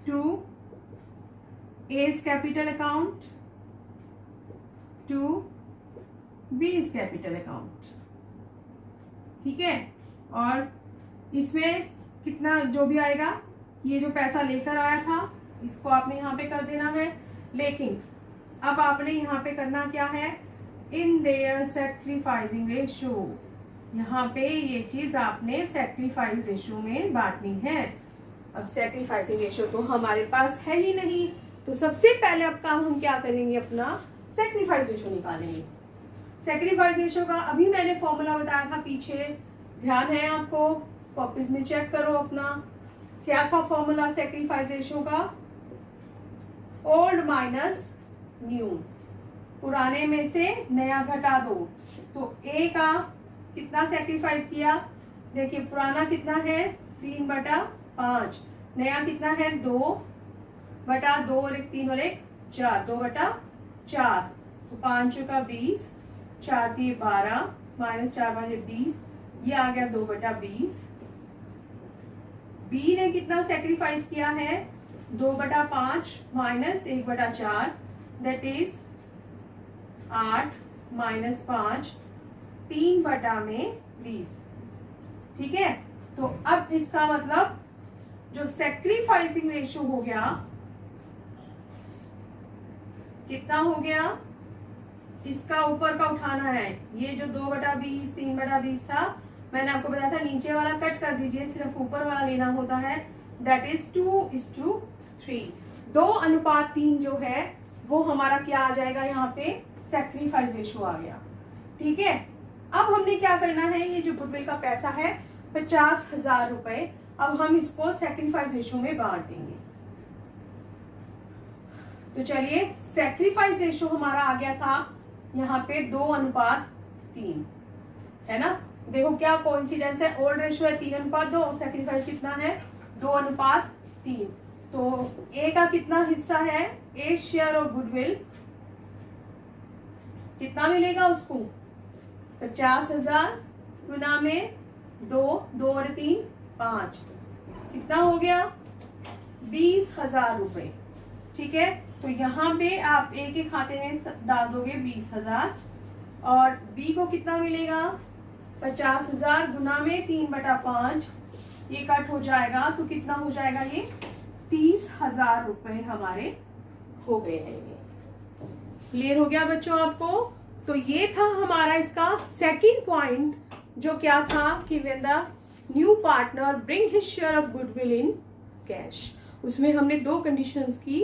to S capital account to B's capital account, ठीक है। और इसमें कितना जो भी आएगा, ये जो पैसा लेकर आया था इसको आपने यहाँ पे कर देना है। लेकिन अब आपने यहाँ पे करना क्या है, इन देयर सैक्रिफाइसिंग रेशियो, यहाँ पे ये चीज आपने सैक्रिफाइस रेशियो में बांटनी है। अब सैक्रिफाइसिंग रेशियो तो हमारे पास है ही नहीं, तो सबसे पहले अब काम हम क्या करेंगे, अपना सैक्रिफाइस रेशियो निकालेंगे। सैक्रिफाइस रेशियो का अभी मैंने फॉर्मूला बताया था पीछे, ध्यान है आपको, कॉपीज में चेक करो अपना, क्या था फॉर्मूला सैक्रिफाइस रेशियो का, ओल्ड माइनस न्यू, पुराने में से नया घटा दो। तो ए का कितना सैक्रिफाइस किया, देखिए पुराना कितना है 3/5, नया कितना है 2/2 और 1 3 और 1 4, 2/4, तो 5 का 20, 4 दिए 12 -4 वाले 20, ये आ गया 2/20। बी ने कितना सेक्रीफाइस किया है, 2/5 माइनस 1/4, दैट इज 8 -5, 3/20। ठीक है, तो अब इसका मतलब जो सैक्रिफाइसिंग रेशियो हो गया, कितना हो गया, इसका ऊपर का उठाना है। ये जो 2/20 3/20 था, मैंने आपको बताया था नीचे वाला कट कर दीजिए, सिर्फ ऊपर वाला लेना होता है। That is 2:3। 2:3 जो है वो हमारा क्या आ जाएगा, यहाँ पे सैक्रिफाइस रेशियो आ गया। ठीक है, अब हमने क्या करना है, ये जो गुडविल का पैसा है 50,000 रुपए, अब हम इसको सैक्रिफाइस रेशियो में बांट देंगे। तो चलिए, सैक्रिफाइस रेशियो हमारा आ गया था यहाँ पे 2:3, है ना। देखो क्या कोइंसिडेंस है, ओल्ड रेशियो है 3:2, सैक्रिफाइस कितना है 2:3। तो ए का कितना हिस्सा है, ए शेयर ऑफ गुडविल कितना मिलेगा उसको, 50,000 गुना में 2 और 3 5, कितना हो गया 20,000 रुपए। ठीक है, तो यहाँ पे आप ए के खाते में डाल दोगे 20,000 और बी को कितना मिलेगा 50,000 गुना में 3/5, ये कट हो जाएगा तो कितना हो जाएगा, ये 30,000 रुपए हमारे हो गए हैं। ये क्लियर हो गया बच्चों आपको। तो ये था हमारा इसका सेकंड पॉइंट, जो क्या था कि when the new partner bring his share of goodwill in cash. उसमें हमने 2 कंडीशंस की,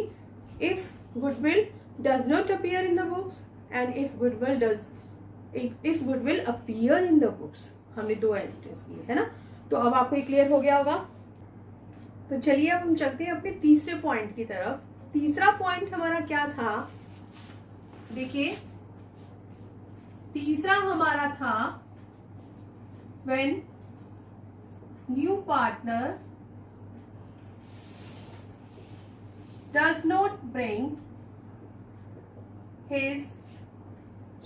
if goodwill does not appear in the books and if goodwill appear in the books. हमने 2 एंट्रीज की, है ना। तो अब आपको ये क्लियर हो गया होगा। तो चलिए अब हम चलते हैं अपने तीसरे पॉइंट की तरफ। तीसरा पॉइंट हमारा क्या था, देखिए तीसरा हमारा था when new partner does not bring his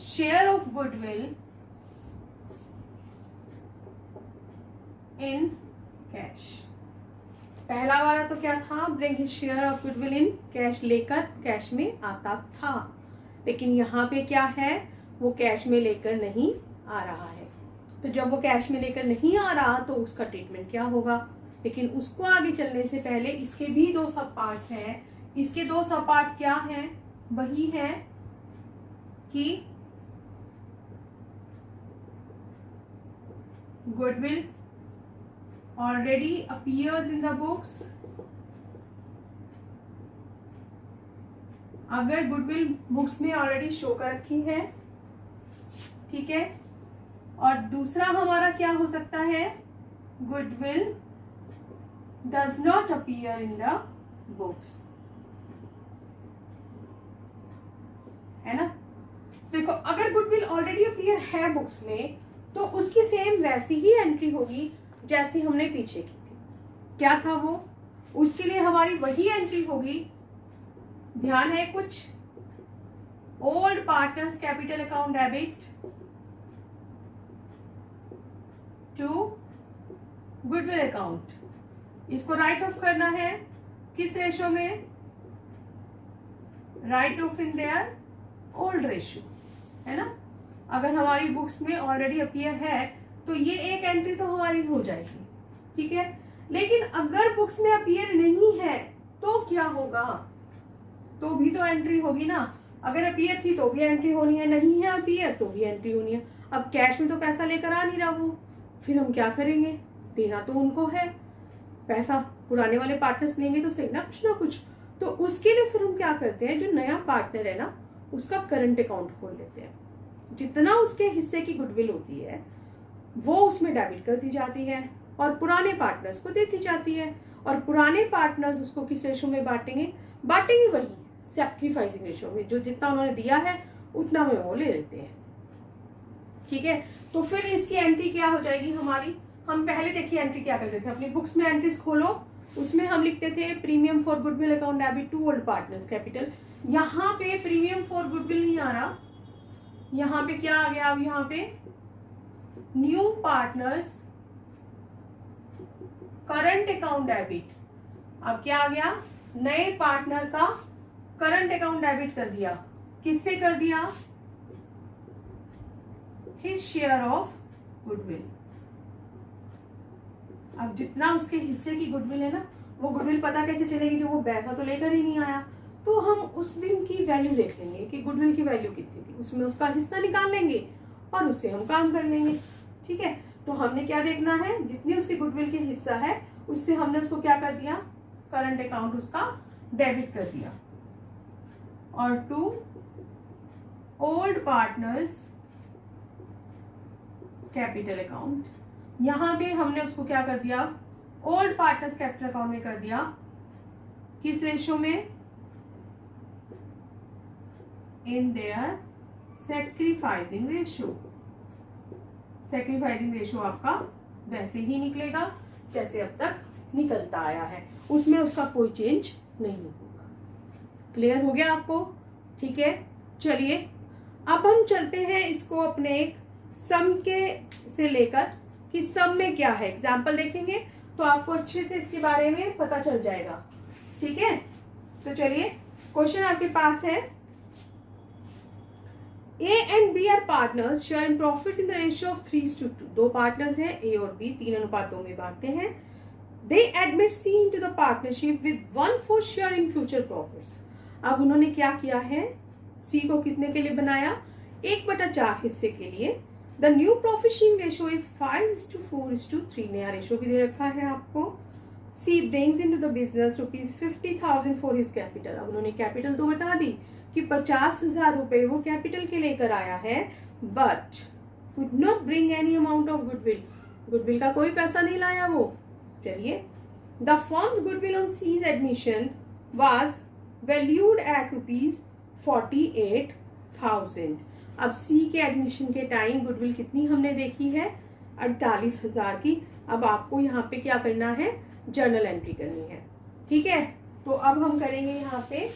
share of goodwill in cash. पहला वाला तो क्या था, bring his share of goodwill in cash, लेकर कैश में आता था। लेकिन यहाँ पे क्या है, वो कैश में लेकर नहीं आ रहा है। तो जब वो कैश में लेकर नहीं आ रहा तो उसका ट्रीटमेंट क्या होगा। लेकिन उसको आगे चलने से पहले इसके भी 2 सब पार्ट्स हैं। इसके 2 सब पार्ट्स क्या हैं, वही है कि goodwill already appears in the books. अगर गुडविल बुक्स में ऑलरेडी शो कर रखी है, ठीक है। और दूसरा हमारा क्या हो सकता है, goodwill does not appear in the books, है ना। देखो अगर गुडविल ऑलरेडी अपीयर है बुक्स में तो उसकी सेम वैसी ही एंट्री होगी जैसी हमने पीछे की थी। क्या था वो, उसके लिए हमारी वही एंट्री होगी। ध्यान है, कुछ old partners capital account debit to goodwill account. इसको राइट ऑफ करना है किस रेशो में, write off in their old ratio, है ना। अगर हमारी बुक्स में ऑलरेडी अपीयर है तो ये एक एंट्री तो हमारी हो जाएगी, ठीक है। लेकिन अगर बुक्स में अपीयर नहीं है तो क्या होगा, तो भी तो एंट्री होगी ना। अगर अपीयर थी तो भी एंट्री होनी है, नहीं है अपीयर तो भी एंट्री होनी है। अब कैश में तो पैसा लेकर आ नहीं रहा वो, फिर हम क्या करेंगे, देना तो उनको है पैसा, पुराने वाले पार्टनर्स लेंगे तो सही ना कुछ ना कुछ। तो उसके लिए फिर हम क्या करते हैं, जो नया पार्टनर है ना उसका करंट अकाउंट खोल लेते हैं। जितना उसके हिस्से की गुडविल होती है वो उसमें डेबिट कर दी जाती है और पुराने पार्टनर्स को देती जाती है। और पुराने पार्टनर्स उसको किस रेशो में बांटेंगे, बांटेंगे वही सैक्रिफाइसिंग रेशो में, जो जितना उन्होंने दिया है उतना में वो ले लेते हैं, ठीक है। तो फिर इसकी एंट्री क्या हो जाएगी हमारी, हम पहले देखिए एंट्री क्या करते थे, अपनी बुक्स में एंट्रीज खोलो, उसमें हम लिखते थे premium for goodwill account debit to old partners capital. यहाँ पे प्रीमियम फॉर गुडविल नहीं आ रहा, यहाँ पे क्या आ गया, अब यहाँ पे new partners current account debit. अब क्या आ गया, नए पार्टनर का करंट अकाउंट डेबिट कर दिया, किससे कर दिया, हिज शेयर ऑफ गुडविल। अब जितना उसके हिस्से की गुडविल है ना, वो गुडविल पता कैसे चलेगी, जो वो पैसा तो लेकर ही नहीं आया। तो हम उस दिन की वैल्यू देख लेंगे कि गुडविल की वैल्यू कितनी थी, उसमें उसका हिस्सा निकाल लेंगे और उससे हम काम कर लेंगे। ठीक है, तो हमने क्या देखना है, जितनी उसकी गुडविल की हिस्सा है उससे हमने उसको क्या कर दिया, करंट अकाउंट उसका डेबिट कर दिया। और to old partners capital account, यहां पे हमने उसको क्या कर दिया, ओल्ड पार्टनर्स कैपिटल अकाउंट में कर दिया। किस रेशो में, in their sacrificing ratio. Sacrificing ratio आपका वैसे ही निकलेगा जैसे अब तक निकलता आया है, उसमें उसका कोई चेंज नहीं होगा। क्लियर हो गया आपको? ठीक है, चलिए अब हम चलते हैं इसको अपने एक सम के से लेकर कि सम में क्या है, एग्जाम्पल देखेंगे तो आपको अच्छे से इसके बारे में पता चल जाएगा। ठीक है, तो चलिए क्वेश्चन आपके पास है, A and B are partners sharing profits in the ratio of 3:2। दो पार्टनर्स हैं A और B, 3 अनुपातों में बांटते हैं। They admit C into the partnership with 1/4 share in future profits। अब उन्होंने क्या किया है, C को कितने के लिए बनाया, 1/4 हिस्से के लिए। The new profit sharing ratio is 5:4:3। नया रेशो भी दे रखा है आपको। C brings into the business ₹50,000 for his capital। अब उन्होंने कैपिटल तो बता दी कि 50,000 रुपए वो कैपिटल के लेकर आया है, but could not bring any amount of goodwill. Goodwill का कोई पैसा नहीं लाया वो। चलिए, the firm's goodwill on C's admission was valued at ₹48,000। अब सी के एडमिशन के टाइम गुडविल कितनी हमने देखी है, 48,000 की। अब आपको यहाँ पे क्या करना है, जर्नल एंट्री करनी है। ठीक है, तो अब हम करेंगे यहाँ पे,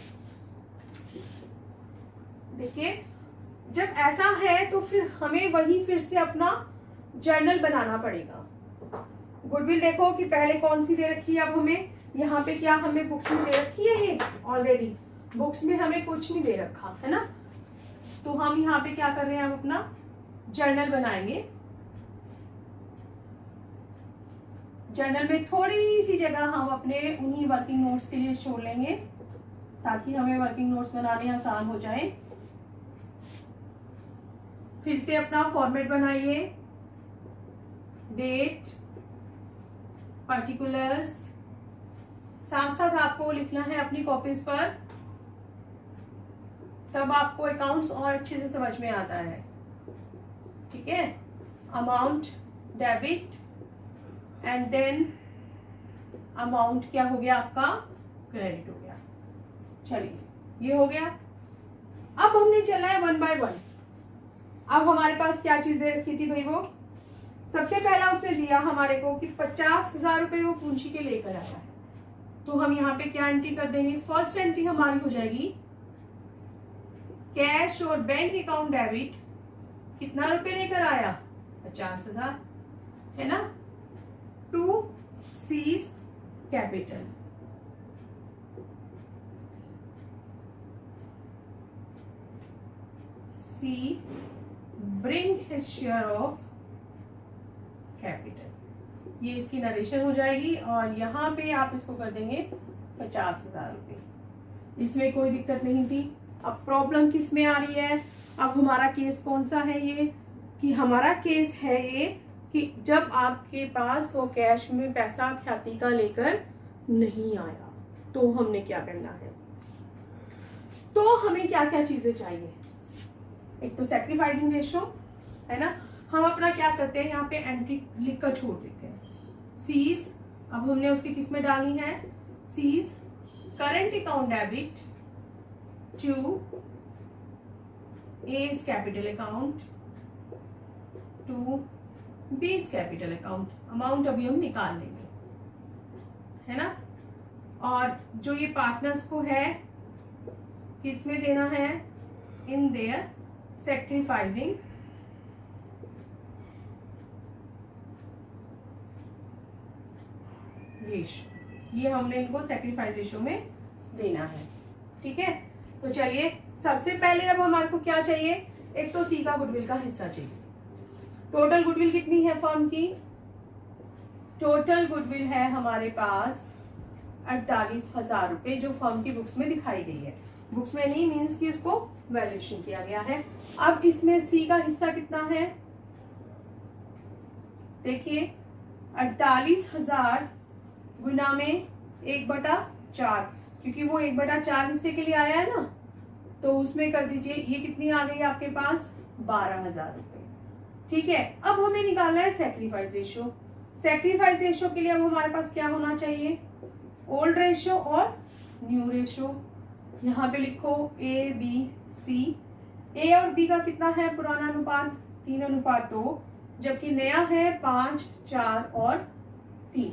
देखिए जब ऐसा है तो फिर हमें वही फिर से अपना जर्नल बनाना पड़ेगा। गुडविल देखो कि पहले कौन सी दे रखी है, अब हमें यहाँ पे क्या हमें बुक्स में दे रखी है, ये ऑलरेडी बुक्स में हमें कुछ नहीं दे रखा है ना। तो हम यहाँ पे क्या कर रहे हैं, हम अपना जर्नल बनाएंगे। जर्नल में थोड़ी सी जगह हम अपने उन्हीं वर्किंग नोट्स के लिए छोड़ लेंगे ताकि हमें वर्किंग नोट्स बनाने आसान हो जाए। फिर से अपना फॉर्मेट बनाइए, डेट, पर्टिकुलर्स, साथ साथ आपको लिखना है अपनी कॉपीज पर, तब आपको अकाउंट्स और अच्छे से समझ में आता है। ठीक है, amount debit and then amount क्या हो गया आपका, क्रेडिट हो गया। चलिए ये हो गया। अब हमने चला है 1 by 1। अब हमारे पास क्या चीज दे रखी थी भाई, वो सबसे पहला उसने दिया हमारे को कि 50,000 रुपए वो पूंजी के लेकर आया है। तो हम यहाँ पे क्या एंट्री कर देंगे, फर्स्ट एंट्री हमारी हो जाएगी कैश और बैंक अकाउंट डेबिट, कितना रुपए लेकर आया, 50,000 है ना, to C's capital. C bring his share of capital। ये इसकी नरेशन हो जाएगी और यहाँ पे आप इसको कर देंगे 50,000 रुपए। इसमें कोई दिक्कत नहीं थी। अब प्रॉब्लम किस में आ रही है, अब हमारा केस कौन सा है, ये कि हमारा केस है ये कि जब आपके पास वो कैश में पैसा ख्याति का लेकर नहीं आया तो हमने क्या करना है। तो हमें क्या क्या चीजें चाहिए, एक तो सैक्रिफाइसिंग रेशो है ना, हम अपना क्या करते हैं यहाँ पे एंट्री लिखकर छोड़ देते हैं। सीज, अब हमने उसकी किस में डालनी है, C's current account debit to A's capital account to B's capital account. Amount अभी हम निकाल लेंगे है ना। और जो ये पार्टनर्स को है किस में देना है, इन देयर सैक्रिफाइसिंग रेशो, ये हमने इनको सैक्रिफाइस रेशो में देना है। ठीक है, तो चलिए सबसे पहले अब हमारे को क्या चाहिए, एक तो सी का गुडविल का हिस्सा चाहिए। टोटल गुडविल कितनी है फर्म की? टोटल गुडविल है हमारे पास 48,000 रुपए, जो फर्म की बुक्स में दिखाई गई है। बुक्स में नहीं मीन्स कि इसको वैल्यूएशन किया गया है। अब इसमें सी का हिस्सा कितना है? देखिए 48,000 गुना में 1/4, क्योंकि वो 1/4 हिस्से के लिए आया है ना, तो उसमें कर दीजिए। ये कितनी आ गई आपके पास? 12,000 रुपए। ठीक है, अब हमें निकालना है सैक्रिफाइस रेशियो। सैक्रिफाइस रेशियो के लिए अब हमारे पास क्या होना चाहिए? ओल्ड रेशियो और न्यू रेशियो। यहाँ पे लिखो ए बी सी। ए और बी का कितना है पुराना अनुपात? 3:2, जबकि नया है 5, 4 और 3।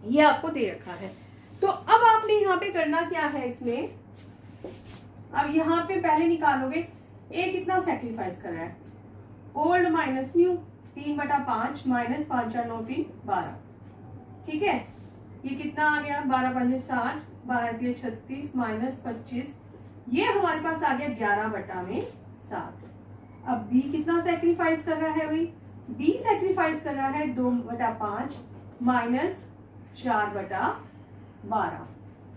ये आपको दे रखा है। तो अब आपने यहाँ पे करना क्या है इसमें? अब यहाँ पे पहले निकालोगे ए कितना सैक्रिफाइस कर रहा है? Old minus new, 3/5 minus 5 4 9 3 12। ठीक है, ये कितना आ गया? 12 5 60, 12 3 36 माइनस 25, ये हमारे पास आ गया 11/7। अब बी कितना सैक्रिफाइस कर रहा है भाई? बी सैक्रिफाइस कर रहा है 2/5 माइनस 4/12,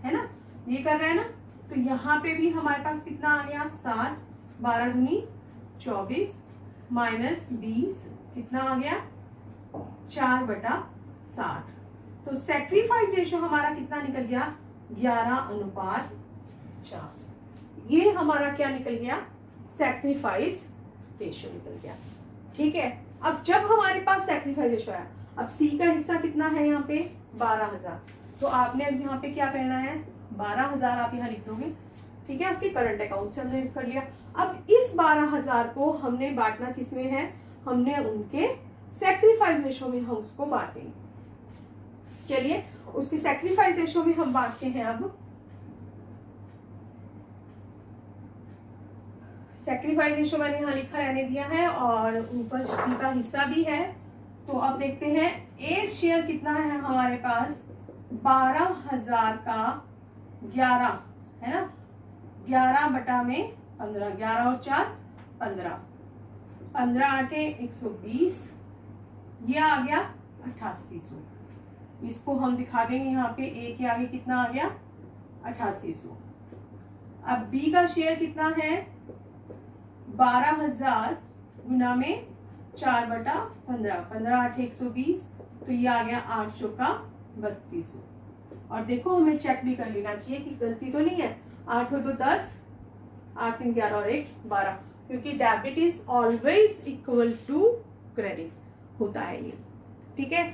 है ना? ये कर रहा है ना? तो यहाँ पे भी हमारे पास कितना आ गया? 60, 12 दूनी 24 माइनस 20, कितना आ गया? 4/60। तो सैक्रिफाइस रेशियो हमारा कितना निकल गया? 11:4। ये हमारा क्या निकल गया? सैक्रिफाइस रेशियो निकल गया। ठीक है, अब जब हमारे पास सैक्रिफाइस रेशियो आया, अब सी का हिस्सा कितना है यहाँ पे? 12,000। तो आपने अब यहाँ पे क्या करना है? 12,000 आप यहाँ लिख दोगे। ठीक है, उसके करंट अकाउंट से हमने कर लिया। अब इस 12,000 को हमने बांटना किसमें है? हमने उनके सैक्रिफाइस रेशियो में हम उसको बांटेंगे। चलिए, उसकी सैक्रिफाइस रेशियो में हम बांटते हैं। अब सैक्रिफाइस रेशियो मैंने यहाँ लिखा रहने दिया है और ऊपर सी का हिस्सा भी है। तो अब देखते हैं ए शेयर कितना है हमारे पास? 12,000 का 11, है ना? 11/15, 11 और 4 15, 15 8 120, ये आ गया 8800। इसको हम दिखा देंगे यहाँ पे। ए के आगे कितना आ गया? 8800। अब बी का शेयर कितना है? 12,000 गुना में 4/15, 15 8 120, तो ये आ गया 800 का 3200। और देखो हमें चेक भी कर लेना चाहिए कि गलती तो नहीं है। 8 हो तो 10, 8 3 11 और 1 12, क्योंकि debit is always equal to credit होता है ये। ठीक है,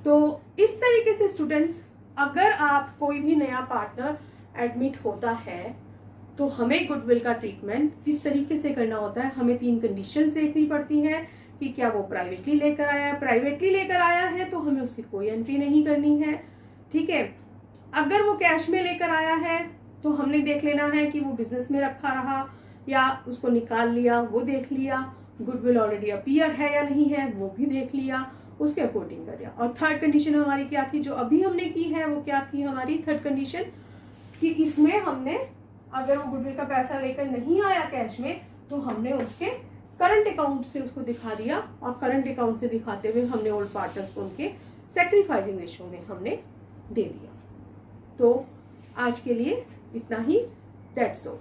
तो इस तरीके से स्टूडेंट्स, अगर आप कोई भी नया पार्टनर एडमिट होता है तो हमें गुडविल का ट्रीटमेंट इस तरीके से करना होता है। हमें 3 कंडीशंस देखनी पड़ती हैं कि क्या वो प्राइवेटली लेकर आया है। प्राइवेटली लेकर आया है तो हमें उसकी कोई एंट्री नहीं करनी है। ठीक है, अगर वो कैश में लेकर आया है तो हमने देख लेना है कि वो बिजनेस में रखा रहा या उसको निकाल लिया, वो देख लिया। गुडविल ऑलरेडी अपीयर है या नहीं है वो भी देख लिया, उसके अकॉर्डिंग कर दिया। और थर्ड कंडीशन हमारी क्या थी, जो अभी हमने की है, वो क्या थी हमारी थर्ड कंडीशन, कि इसमें हमने अगर वो गुडविल का पैसा लेकर नहीं आया कैश में तो हमने उसके करंट अकाउंट से उसको दिखा दिया, और करंट अकाउंट से दिखाते हुए हमने ओल्ड पार्टनर्स को उनके सैक्रिफाइसिंग रेशियो में हमने दे दिया। तो आज के लिए इतना ही, दैट्स ऑल।